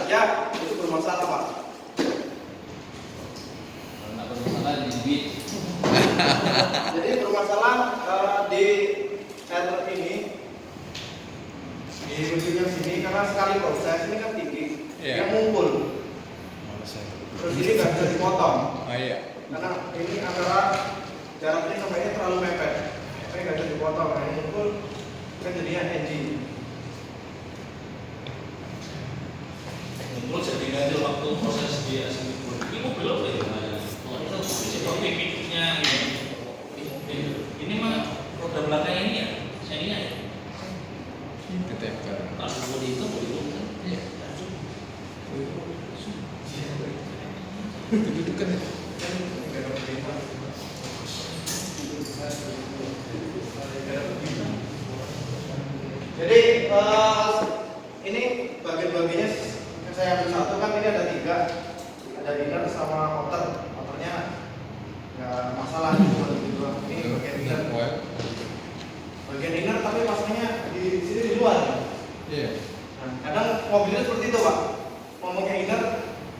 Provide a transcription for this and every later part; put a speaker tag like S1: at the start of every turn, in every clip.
S1: saja itu bermasalah Pak.
S2: Karena bermasalah di duit.
S1: Jadi bermasalah di center ini di mesinnya sini karena sekali proses ini kan tinggi,
S3: Iya.
S1: yang ngumpul. Terus ini nggak bisa dipotong.
S3: Iya.
S1: Karena ini antara jarak ini sampai ini terlalu mepet, makanya nggak bisa dipotong. Nah ini pun kan jadinya engine.
S4: Menurut jadi ganti waktu proses di asli ini mobil apa ya? Pokoknya itu pikirnya ini mah roda belakang ini ya, seninya ya.
S3: Ketempel.
S4: Kalau bodi itu kan?
S3: Iya. Itu kan
S1: Jadi ini bagian-bagiannya saya ambil satu kan ini ada 3, ada inner sama outer. Outernya nggak masalah cuma gitu doang. Ini bagian inner. Bagian inner tapi masanya di sini di luar.
S3: Iya.
S1: Nah, kadang mobilnya seperti itu Pak. Ngomongnya inner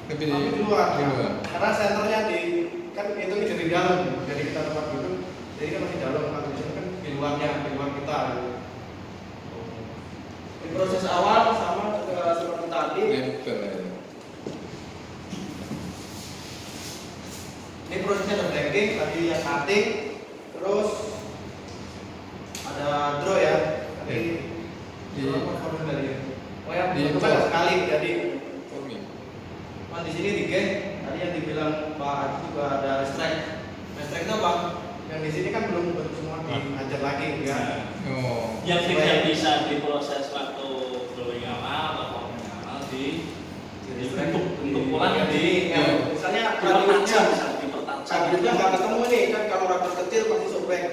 S3: Tapi
S1: tapi di luar.
S3: Di luar.
S1: Karena senternya di kan itu dari dalam, dari kita tempat duduk. Jadi kan masih dalam, kalau di sini kan di luarnya, di luar kita. Di proses awal sama seperti tadi.
S3: Nempel.
S1: Ini prosesnya ada blanking, tadi yang cutting, terus ada draw ya. Tadi
S3: Di
S1: oh ya,
S3: di
S1: itu kan sekali jadi.
S3: Oke.
S1: Nah, di sini tiga, tadi yang dibilang Pak Haji juga ada restract. Restract itu apa? Yang di sini kan belum semua diajar lagi ya.
S3: Oh.
S4: Yang tidak bisa diproses waktu drawing awal atau forming awal untuk pulang ya di
S1: misalnya
S4: dipertajam,
S1: radiusnya nggak ketemu nih kan, kalau radius kecil pasti sobek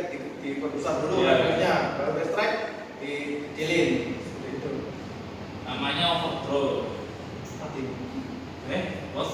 S1: diperbesar dulu
S4: Iya.
S1: radiusnya, baru restract dikecilin seperti itu.
S4: namanya overdraw.
S1: Nanti
S4: Bos.